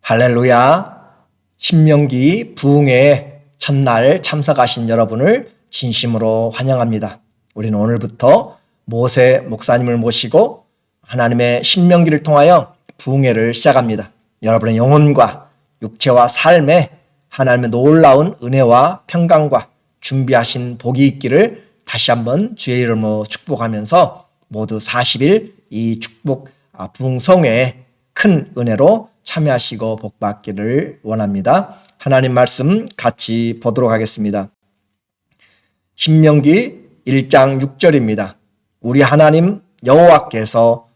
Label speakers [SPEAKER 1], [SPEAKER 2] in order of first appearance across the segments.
[SPEAKER 1] 할렐루야. 신명기 부흥회 첫날 참석하신 여러분을 진심으로 환영합니다. 우리는 오늘부터 모세 목사님을 모시고 하나님의 신명기를 통하여 부흥회를 시작합니다. 여러분의 영혼과 육체와 삶에 하나님의 놀라운 은혜와 평강과 준비하신 복이 있기를 다시 한번 주의 이름으로 축복하면서 모두 40일 이 축복 부흥성회에 큰 은혜로 참여하시고 복받기를 원합니다. 하나님 말씀 같이 보도록 하겠습니다. 신명기 1장 6절입니다. 우리 하나님 여호와께서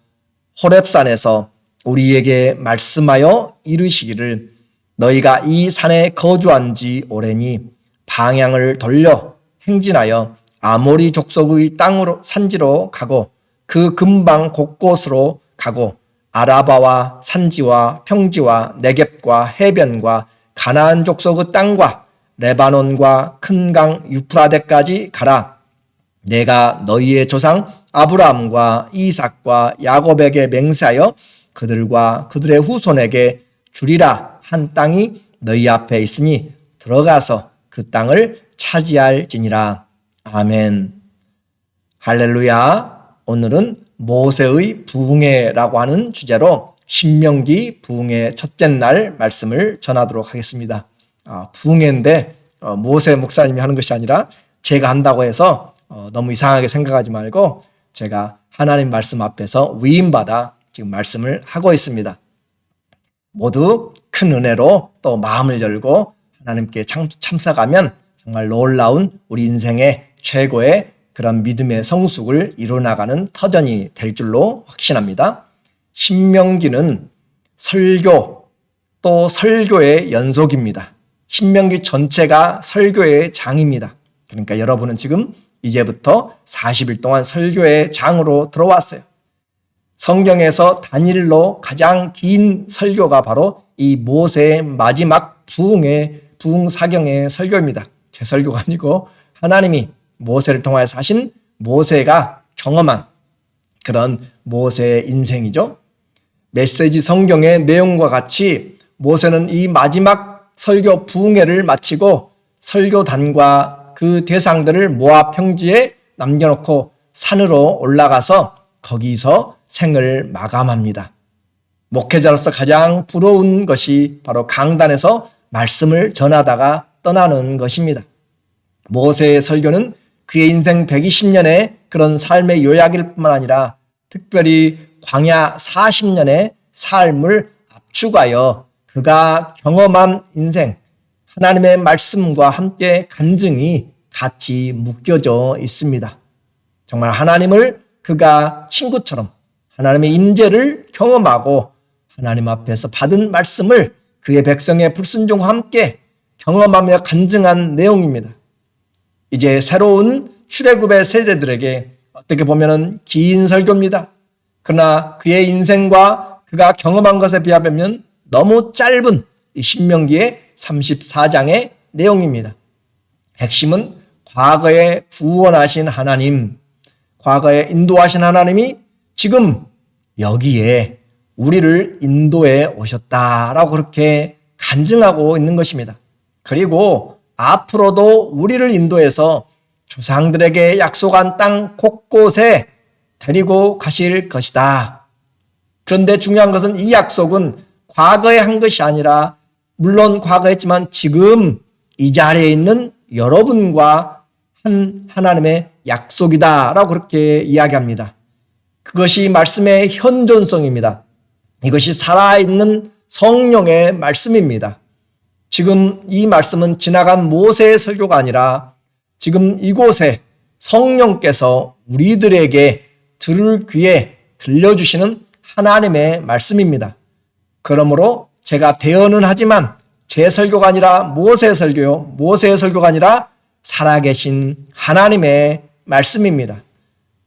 [SPEAKER 1] 호렙산에서 우리에게 말씀하여 이르시기를 너희가 이 산에 거주한 지 오래니 방향을 돌려 행진하여 아모리 족속의 땅으로 산지로 가고 그 근방 곳곳으로 가고 아라바와 산지와 평지와 네겝과 해변과 가나안 족속의 땅과 레바논과 큰 강 유프라데까지 가라. 내가 너희의 조상 아브라함과 이삭과 야곱에게 맹세하여 그들과 그들의 후손에게 주리라 한 땅이 너희 앞에 있으니 들어가서 그 땅을 차지할지니라. 아멘. 할렐루야. 오늘은 모세의 부흥회라고 하는 주제로 신명기 부흥회 첫째 날 말씀을 전하도록 하겠습니다. 부흥회인데 모세 목사님이 하는 것이 아니라 제가 한다고 해서 너무 이상하게 생각하지 말고 제가 하나님 말씀 앞에서 위임받아 지금 말씀을 하고 있습니다. 모두 큰 은혜로 또 마음을 열고 하나님께 참석하면 정말 놀라운 우리 인생의 최고의 그런 믿음의 성숙을 이루어나가는 터전이 될 줄로 확신합니다. 신명기는 설교 또 설교의 연속입니다. 신명기 전체가 설교의 장입니다. 그러니까 여러분은 지금 이제부터 40일 동안 설교의 장으로 들어왔어요. 성경에서 단일로 가장 긴 설교가 바로 이 모세의 마지막 부흥사경의 설교입니다. 제 설교가 아니고 하나님이 모세를 통하여서 하신 모세가 경험한 그런 모세의 인생이죠. 메시지 성경의 내용과 같이 모세는 이 마지막 설교 부흥회를 마치고 설교단과 그 대상들을 모압 평지에 남겨놓고 산으로 올라가서 거기서 생을 마감합니다. 목회자로서 가장 부러운 것이 바로 강단에서 말씀을 전하다가 떠나는 것입니다. 모세의 설교는 그의 인생 120년의 그런 삶의 요약일 뿐만 아니라 특별히 광야 40년의 삶을 압축하여 그가 경험한 인생, 하나님의 말씀과 함께 간증이 같이 묶여져 있습니다. 정말 하나님을 그가 친구처럼 하나님의 임재를 경험하고 하나님 앞에서 받은 말씀을 그의 백성의 불순종과 함께 경험하며 간증한 내용입니다. 이제 새로운 출애굽의 세대들에게 어떻게 보면 긴 설교입니다. 그러나 그의 인생과 그가 경험한 것에 비하면 너무 짧은 이 신명기의 34장의 내용입니다. 핵심은 과거에 구원하신 하나님, 과거에 인도하신 하나님이 지금 여기에 우리를 인도해 오셨다라고 그렇게 간증하고 있는 것입니다. 그리고 앞으로도 우리를 인도해서 조상들에게 약속한 땅 곳곳에 데리고 가실 것이다. 그런데 중요한 것은 이 약속은 과거에 한 것이 아니라 물론 과거에 했지만 지금 이 자리에 있는 여러분과 한 하나님의 약속이다라고 그렇게 이야기합니다. 그것이 말씀의 현존성입니다. 이것이 살아있는 성령의 말씀입니다. 지금 이 말씀은 지나간 모세의 설교가 아니라 지금 이곳에 성령께서 우리들에게 들을 귀에 들려주시는 하나님의 말씀입니다. 그러므로 제가 대언은 하지만 제 설교가 아니라 모세의 설교요. 모세의 설교가 아니라 살아계신 하나님의 말씀입니다.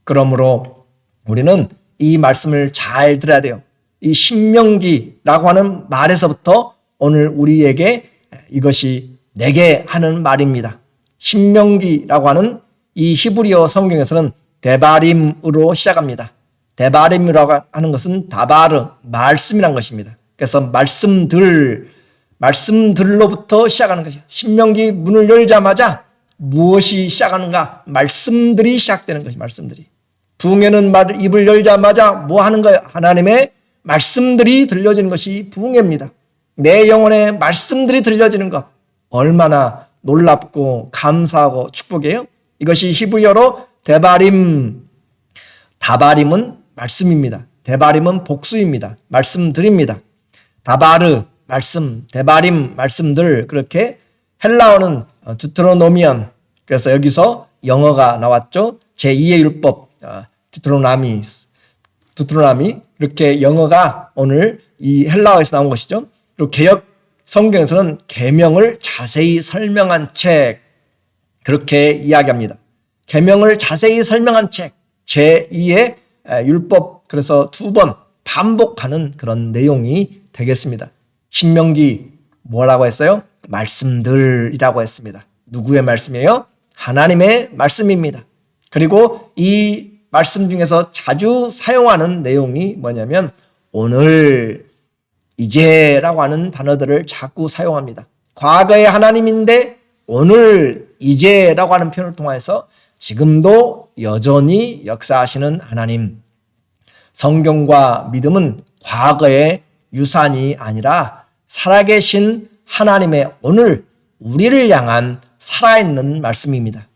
[SPEAKER 1] 그러므로 우리는 이 말씀을 잘 들어야 돼요. 이 신명기라고 하는 말에서부터 오늘 우리에게 이것이 내게 하는 말입니다. 신명기라고 하는 이 히브리어 성경에서는 데바림으로 시작합니다. 데바림이라고 하는 것은 다바르, 말씀이란 것입니다. 그래서 말씀들로부터 시작하는 것이에요. 신명기 문을 열자마자 무엇이 시작하는가? 말씀들이 시작되는 것이 말씀들이. 부흥회는 입을 열자마자 뭐 하는 거예요? 하나님의 말씀들이 들려지는 것이 부흥회입니다. 내 영혼에 말씀들이 들려지는 것 얼마나 놀랍고 감사하고 축복이에요. 이것이 히브리어로 데바림, 다바림은 말씀입니다. 데바림은 복수입니다. 말씀드립니다. 다바르 말씀, 데바림 말씀들, 그렇게 헬라어는 두트로노미언, 그래서 여기서 영어가 나왔죠. 제2의 율법 두트로나미, 이렇게 영어가 오늘 이 헬라어에서 나온 것이죠. 그리고 개역 성경에서는 계명을 자세히 설명한 책, 그렇게 이야기합니다. 계명을 자세히 설명한 책, 제2의 율법, 그래서 2번 반복하는 그런 내용이 되겠습니다. 신명기 뭐라고 했어요? 말씀들이라고 했습니다. 누구의 말씀이에요? 하나님의 말씀입니다. 그리고 이 말씀 중에서 자주 사용하는 내용이 뭐냐면 오늘, 이제라고 하는 단어들을 자꾸 사용합니다. 과거의 하나님인데 오늘, 이제라고 하는 표현을 통해서 지금도 여전히 역사하시는 하나님. 성경과 믿음은 과거의 유산이 아니라 살아계신 하나님의 오늘, 우리를 향한 살아있는 말씀입니다.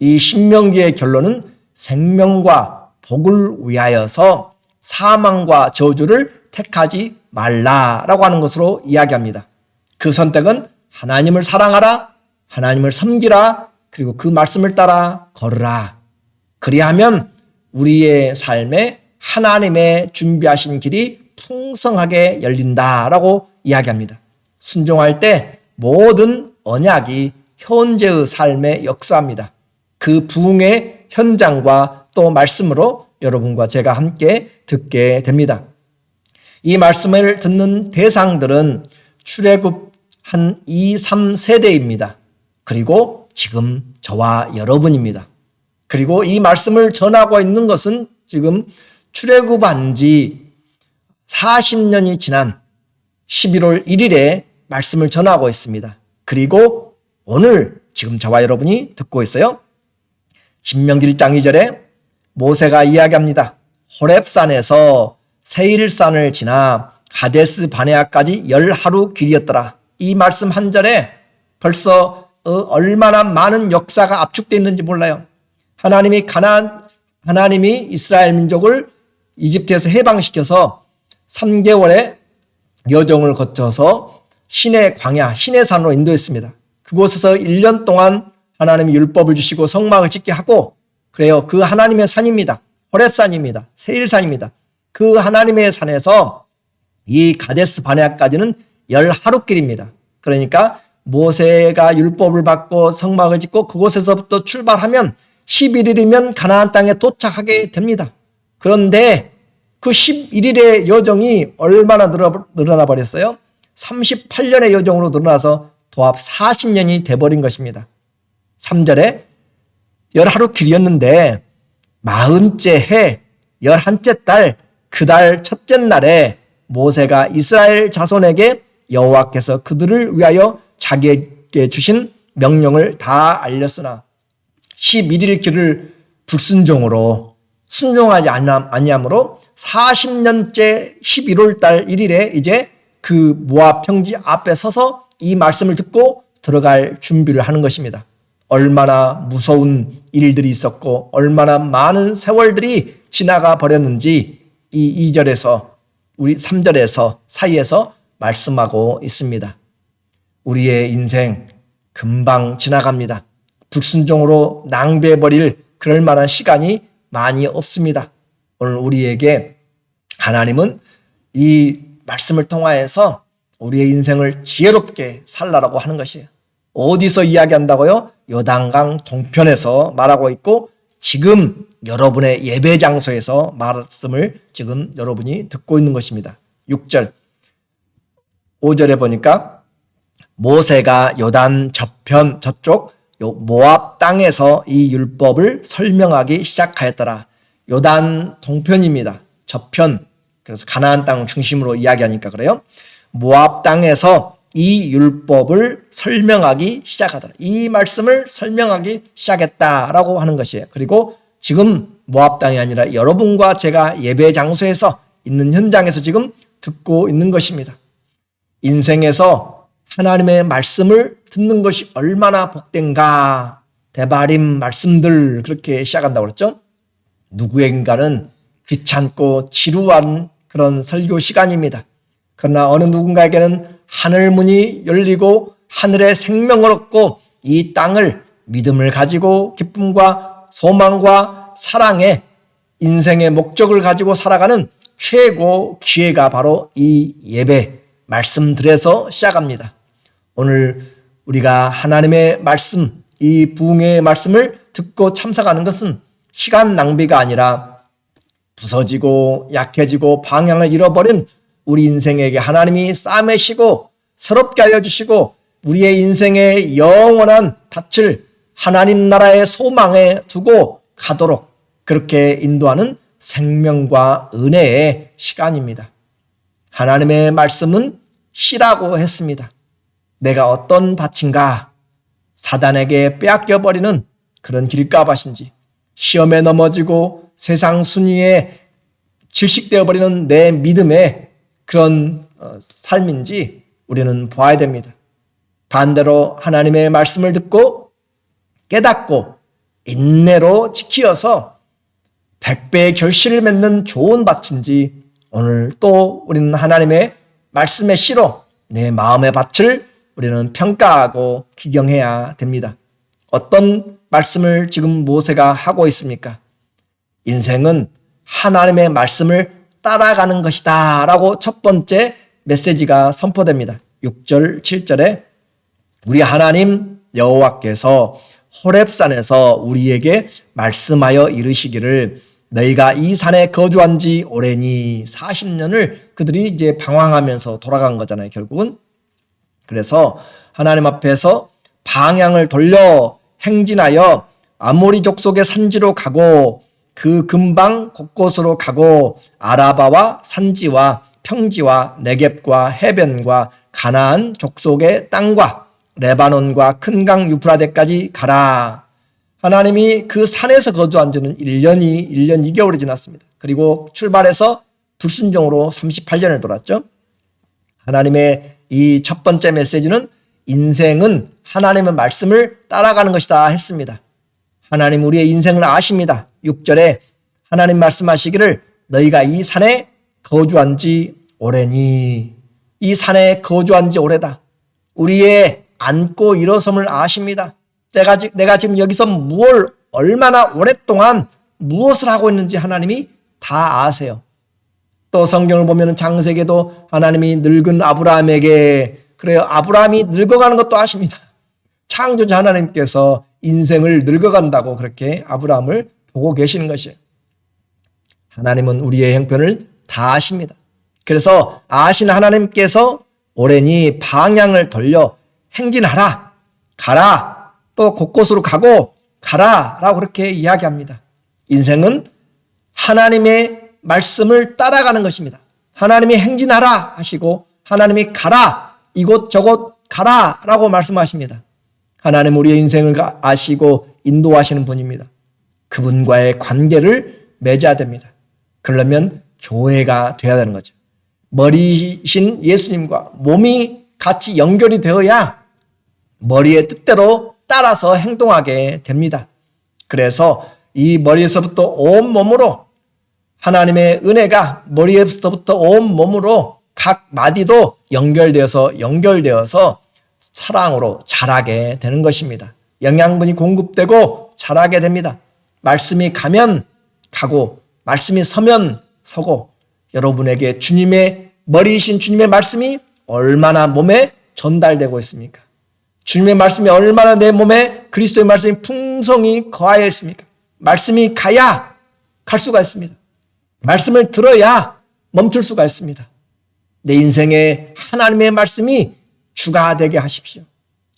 [SPEAKER 1] 이 신명기의 결론은 생명과 복을 위하여서 사망과 저주를 택하지 말라라고 하는 것으로 이야기합니다. 그 선택은 하나님을 사랑하라, 하나님을 섬기라, 그리고 그 말씀을 따라 걸으라. 그리하면 우리의 삶에 하나님의 준비하신 길이 풍성하게 열린다라고 이야기합니다. 순종할 때 모든 언약이 현재의 삶에 역사합니다. 그 부흥의 현장과 또 말씀으로 여러분과 제가 함께 듣게 됩니다. 이 말씀을 듣는 대상들은 출애굽 한 2, 3세대입니다. 그리고 지금 저와 여러분입니다. 그리고 이 말씀을 전하고 있는 것은 지금 출애굽한 지 40년이 지난 11월 1일에 말씀을 전하고 있습니다. 그리고 오늘 지금 저와 여러분이 듣고 있어요. 신명기 1장 2절에 모세가 이야기합니다. 호렙산에서 세일산을 지나 가데스 바네아까지 10하루 길이었더라. 이 말씀 한 절에 벌써 얼마나 많은 역사가 압축되어 있는지 몰라요. 하나님이 이스라엘 민족을 이집트에서 해방시켜서 3개월의 여정을 거쳐서 신의 광야, 신의 산으로 인도했습니다. 그곳에서 1년 동안 하나님이 율법을 주시고 성막을 짓게 하고, 그래요. 그 하나님의 산입니다. 호렙산입니다. 세일산입니다. 그 하나님의 산에서 이 가데스 바네아까지는 10하루길입니다. 그러니까 모세가 율법을 받고 성막을 짓고 그곳에서부터 출발하면 11일이면 가나안 땅에 도착하게 됩니다. 그런데 그 11일의 여정이 얼마나 늘어나 버렸어요? 38년의 여정으로 늘어나서 도합 40년이 돼버린 것입니다. 3절에 10하루 길이었는데 40째 해 11째 달 그 달 첫째 날에 모세가 이스라엘 자손에게 여호와께서 그들을 위하여 자기에게 주신 명령을 다 알렸으나 11일 길을 불순종으로 순종하지 아니함으로 40년째 11월 달 1일에 이제 그 모압 평지 앞에 서서 이 말씀을 듣고 들어갈 준비를 하는 것입니다. 얼마나 무서운 일들이 있었고 얼마나 많은 세월들이 지나가 버렸는지 이 2절에서 우리 3절에서 사이에서 말씀하고 있습니다. 우리의 인생 금방 지나갑니다. 불순종으로 낭비해버릴 그럴 만한 시간이 많이 없습니다. 오늘 우리에게 하나님은 이 말씀을 통하여서 우리의 인생을 지혜롭게 살라라고 하는 것이에요. 어디서 이야기한다고요? 요단강 동편에서 말하고 있고 지금 여러분의 예배 장소에서 말씀을 지금 여러분이 듣고 있는 것입니다. 6절 5절에 보니까 모세가 요단 저쪽 모압 땅에서 이 율법을 설명하기 시작하였더라. 요단 동편입니다. 저편, 그래서 가나안 땅 중심으로 이야기하니까 그래요. 모압 땅에서 이 율법을 설명하기 시작하더라. 이 말씀을 설명하기 시작했다라고 하는 것이에요. 그리고 지금 모압 땅이 아니라 여러분과 제가 예배 장소에서 있는 현장에서 지금 듣고 있는 것입니다. 인생에서 하나님의 말씀을 듣는 것이 얼마나 복된가. 대바림 말씀들 그렇게 시작한다고 그랬죠. 누구인가는 귀찮고 지루한 그런 설교 시간입니다. 그러나 어느 누군가에게는 하늘 문이 열리고 하늘의 생명을 얻고 이 땅을 믿음을 가지고 기쁨과 소망과 사랑의 인생의 목적을 가지고 살아가는 최고 기회가 바로 이 예배 말씀들에서 시작합니다. 오늘 우리가 하나님의 말씀, 이 부흥의 말씀을 듣고 참석하는 것은 시간 낭비가 아니라 부서지고 약해지고 방향을 잃어버린 우리 인생에게 하나님이 싸매시고 새롭게 알려주시고 우리의 인생의 영원한 닻을 하나님 나라의 소망에 두고 가도록 그렇게 인도하는 생명과 은혜의 시간입니다. 하나님의 말씀은 씨라고 했습니다. 내가 어떤 밭인가 사단에게 빼앗겨버리는 그런 길가밭인지 시험에 넘어지고 세상 순위에 질식되어버리는 내 믿음의 그런 삶인지 우리는 보아야 됩니다. 반대로 하나님의 말씀을 듣고 깨닫고 인내로 지키어서 100배의 결실을 맺는 좋은 밭인지 오늘 또 우리는 하나님의 말씀의 씨로 내 마음의 밭을 우리는 평가하고 기경해야 됩니다. 어떤 말씀을 지금 모세가 하고 있습니까? 인생은 하나님의 말씀을 따라가는 것이다 라고 첫 번째 메시지가 선포됩니다. 6절 7절에 우리 하나님 여호와께서 호렙산에서 우리에게 말씀하여 이르시기를 너희가 이 산에 거주한 지 오래니 40년을 그들이 이제 방황하면서 돌아간 거잖아요, 결국은. 그래서 하나님 앞에서 방향을 돌려 행진하여 아모리 족속의 산지로 가고 그 근방 곳곳으로 가고 아라바와 산지와 평지와 네겝과 해변과 가나안 족속의 땅과 레바논과 큰 강 유프라데까지 가라. 하나님이 그 산에서 거주한 지는 1년 2개월이 지났습니다. 그리고 출발해서 불순종으로 38년을 돌았죠. 하나님의 이 첫 번째 메시지는 인생은 하나님의 말씀을 따라가는 것이다 했습니다. 하나님 우리의 인생을 아십니다. 6절에 하나님 말씀하시기를 너희가 이 산에 거주한 지 오래니. 이 산에 거주한 지 오래다. 우리의 앉고 일어섬을 아십니다. 내가 지금 여기서 얼마나 오랫동안 무엇을 하고 있는지 하나님이 다 아세요. 또 성경을 보면 창세기에도 하나님이 늙은 아브라함에게 그래요. 아브라함이 늙어가는 것도 아십니다. 창조자 하나님께서 인생을 늙어간다고 그렇게 아브라함을 보고 계시는 것이에요. 하나님은 우리의 형편을 다 아십니다. 그래서 아신 하나님께서 오래니 방향을 돌려 행진하라, 가라, 또 곳곳으로 가고 가라 라고 그렇게 이야기합니다. 인생은 하나님의 말씀을 따라가는 것입니다. 하나님이 행진하라 하시고 하나님이 가라, 이곳저곳 가라 라고 말씀하십니다. 하나님 우리의 인생을 아시고 인도하시는 분입니다. 그분과의 관계를 맺어야 됩니다. 그러려면 교회가 되어야 되는 거죠. 머리신 예수님과 몸이 같이 연결이 되어야 머리의 뜻대로 따라서 행동하게 됩니다. 그래서 이 머리에서부터 온 몸으로 하나님의 은혜가 머리에서부터 온 몸으로 각 마디도 연결되어서 사랑으로 자라게 되는 것입니다. 영양분이 공급되고 자라게 됩니다. 말씀이 가면 가고 말씀이 서면 서고 여러분에게 주님의 머리이신 주님의 말씀이 얼마나 몸에 전달되고 있습니까? 주님의 말씀이 얼마나 내 몸에 그리스도의 말씀이 풍성히 거하여 있습니까? 말씀이 가야 갈 수가 있습니다. 말씀을 들어야 멈출 수가 있습니다. 내 인생에 하나님의 말씀이 주가 되게 하십시오.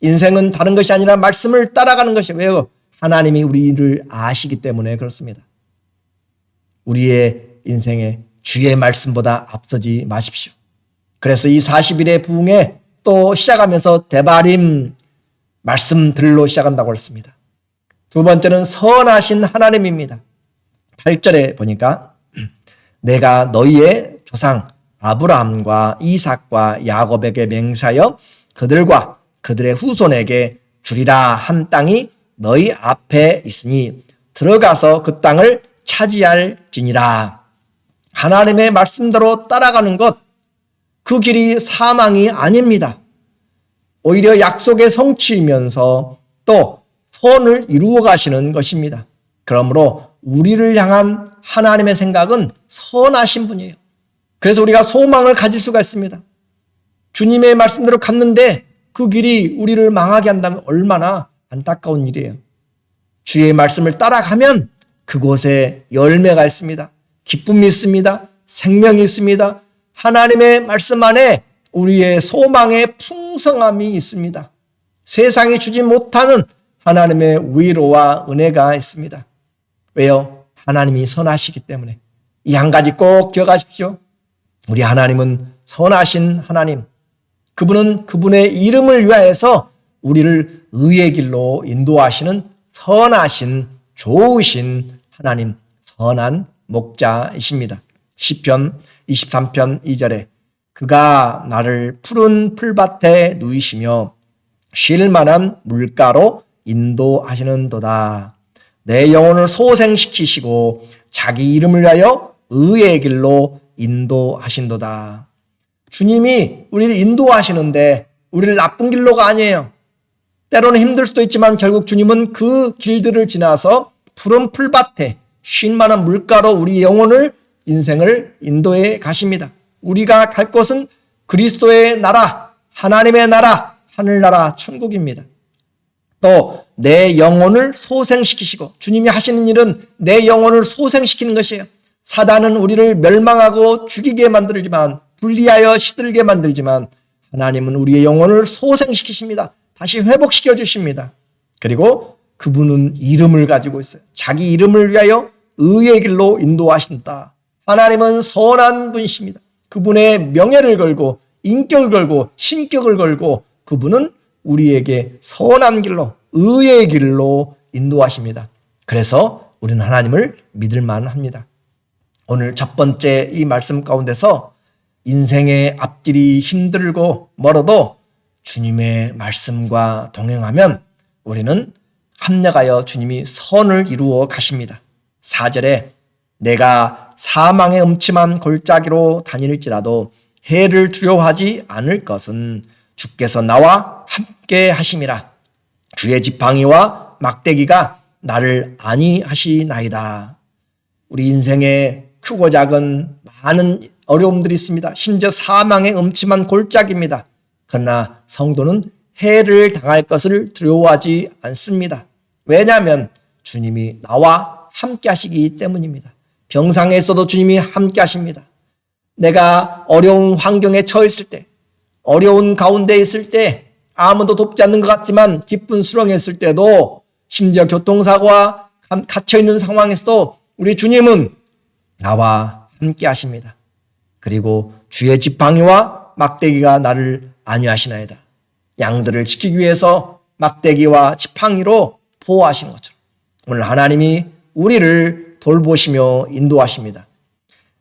[SPEAKER 1] 인생은 다른 것이 아니라 말씀을 따라가는 것이에요. 왜요? 하나님이 우리를 아시기 때문에 그렇습니다. 우리의 인생에 주의 말씀보다 앞서지 마십시오. 그래서 이 40일의 부흥회 또 시작하면서 대바림 말씀들로 시작한다고 했습니다. 두 번째는 선하신 하나님입니다. 8절에 보니까 내가 너희의 조상 아브라함과 이삭과 야곱에게 맹세하여 그들과 그들의 후손에게 주리라 한 땅이 너희 앞에 있으니 들어가서 그 땅을 차지할지니라. 하나님의 말씀대로 따라가는 것, 그 길이 사망이 아닙니다. 오히려 약속의 성취이면서 또 선을 이루어 가시는 것입니다. 그러므로 우리를 향한 하나님의 생각은 선하신 분이에요. 그래서 우리가 소망을 가질 수가 있습니다. 주님의 말씀대로 갔는데 그 길이 우리를 망하게 한다면 얼마나 안타까운 일이에요. 주의 말씀을 따라가면 그곳에 열매가 있습니다. 기쁨이 있습니다. 생명이 있습니다. 하나님의 말씀 안에 우리의 소망의 풍성함이 있습니다. 세상이 주지 못하는 하나님의 위로와 은혜가 있습니다. 왜요? 하나님이 선하시기 때문에. 이 한 가지 꼭 기억하십시오. 우리 하나님은 선하신 하나님. 그분은 그분의 이름을 위하여서 우리를 의의 길로 인도하시는 선하신 좋으신 하나님, 선한 목자이십니다. 시편 23편 2절에 그가 나를 푸른 풀밭에 누이시며 쉴 만한 물가로 인도하시는도다. 내 영혼을 소생시키시고 자기 이름을 위하여 의의 길로 인도하신도다. 주님이 우리를 인도하시는데 우리를 나쁜 길로가 아니에요. 때로는 힘들 수도 있지만 결국 주님은 그 길들을 지나서 푸른 풀밭에 쉴 만한 물가로 우리 영혼을 인생을 인도해 가십니다. 우리가 갈 곳은 그리스도의 나라, 하나님의 나라, 하늘나라, 천국입니다. 또 내 영혼을 소생시키시고 주님이 하시는 일은 내 영혼을 소생시키는 것이에요. 사단은 우리를 멸망하고 죽이게 만들지만 분리하여 시들게 만들지만 하나님은 우리의 영혼을 소생시키십니다. 다시 회복시켜 주십니다. 그리고 그분은 이름을 가지고 있어요. 자기 이름을 위하여 의의 길로 인도하신다. 하나님은 선한 분이십니다. 그분의 명예를 걸고 인격을 걸고 신격을 걸고 그분은 우리에게 선한 길로 의의 길로 인도하십니다. 그래서 우리는 하나님을 믿을 만합니다. 오늘 첫 번째 이 말씀 가운데서 인생의 앞길이 힘들고 멀어도 주님의 말씀과 동행하면 우리는 합력하여 주님이 선을 이루어 가십니다. 4절에 내가 사망의 음침한 골짜기로 다닐지라도 해를 두려워하지 않을 것은 주께서 나와 함께 하심이라. 주의 지팡이와 막대기가 나를 안위하시나이다. 우리 인생에 크고 작은 많은 어려움들이 있습니다. 심지어 사망의 음침한 골짜기입니다. 그러나 성도는 해를 당할 것을 두려워하지 않습니다. 왜냐하면 주님이 나와 함께 하시기 때문입니다. 병상에 있어도 주님이 함께 하십니다. 내가 어려운 환경에 처했을 때, 어려운 가운데 있을 때, 아무도 돕지 않는 것 같지만 깊은 수렁에 있을 때도 심지어 교통사고와 갇혀있는 상황에서도 우리 주님은 나와 함께 하십니다. 그리고 주의 지팡이와 막대기가 나를 안위하시나이다. 양들을 지키기 위해서 막대기와 지팡이로 보호하시는 것처럼 오늘 하나님이 우리를 돌보시며 인도하십니다.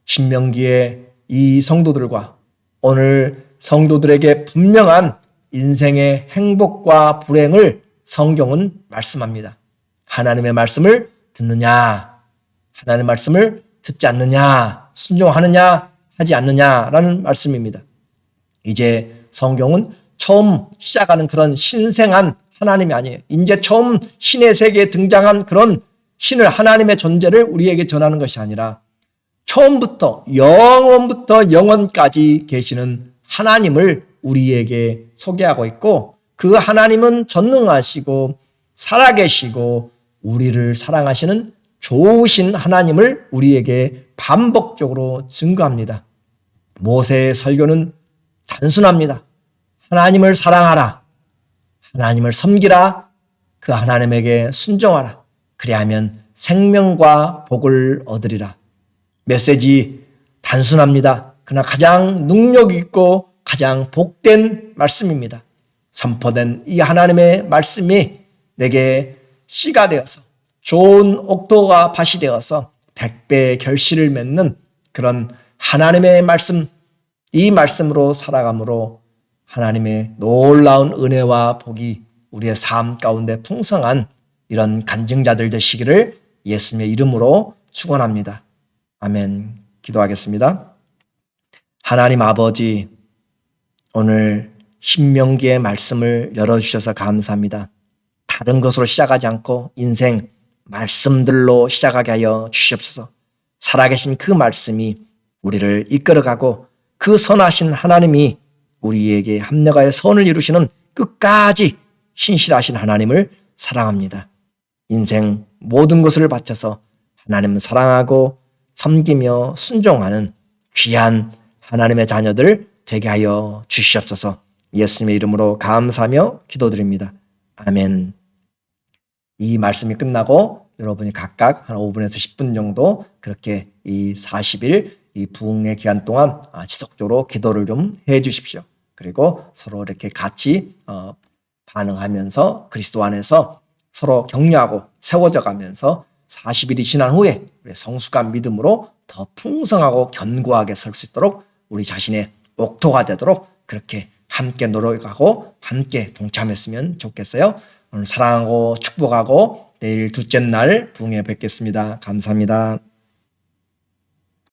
[SPEAKER 1] 신명기의 이 성도들과 오늘 성도들에게 분명한 인생의 행복과 불행을 성경은 말씀합니다. 하나님의 말씀을 듣느냐, 하나님의 말씀을 듣지 않느냐, 순종하느냐, 하지 않느냐라는 말씀입니다. 이제 성경은 처음 시작하는 그런 신생한 하나님이 아니에요. 이제 처음 신의 세계에 등장한 그런 신을 하나님의 존재를 우리에게 전하는 것이 아니라 처음부터 영원부터 영원까지 계시는 하나님을 우리에게 소개하고 있고 그 하나님은 전능하시고 살아계시고 우리를 사랑하시는 좋으신 하나님을 우리에게 반복적으로 증거합니다. 모세의 설교는 단순합니다. 하나님을 사랑하라. 하나님을 섬기라. 그 하나님에게 순종하라. 그리하면 생명과 복을 얻으리라. 메시지 단순합니다. 그러나 가장 능력 있고 가장 복된 말씀입니다. 선포된 이 하나님의 말씀이 내게 씨가 되어서 좋은 옥토가 밭이 되어서 100배의 결실을 맺는 그런 하나님의 말씀, 이 말씀으로 살아감으로 하나님의 놀라운 은혜와 복이 우리의 삶 가운데 풍성한 이런 간증자들 되시기를 예수님의 이름으로 축원합니다. 아멘. 기도하겠습니다. 하나님 아버지, 오늘 신명기의 말씀을 열어주셔서 감사합니다. 다른 것으로 시작하지 않고 인생 말씀들로 시작하게 하여 주시옵소서. 살아계신 그 말씀이 우리를 이끌어가고 그 선하신 하나님이 우리에게 합력하여 선을 이루시는 끝까지 신실하신 하나님을 사랑합니다. 인생 모든 것을 바쳐서 하나님을 사랑하고 섬기며 순종하는 귀한 하나님의 자녀들 되게 하여 주시옵소서. 예수님의 이름으로 감사하며 기도드립니다. 아멘. 이 말씀이 끝나고 여러분이 각각 한 5분에서 10분 정도 그렇게 이 40일 이 부흥의 기간 동안 지속적으로 기도를 좀 해 주십시오. 그리고 서로 이렇게 같이 반응하면서 그리스도 안에서 서로 격려하고 세워져 가면서 40일이 지난 후에 우리 성숙한 믿음으로 더 풍성하고 견고하게 설 수 있도록 우리 자신의 옥토가 되도록 그렇게 함께 노력하고 함께 동참했으면 좋겠어요. 오늘 사랑하고 축복하고 내일 둘째 날 부흥회 뵙겠습니다. 감사합니다.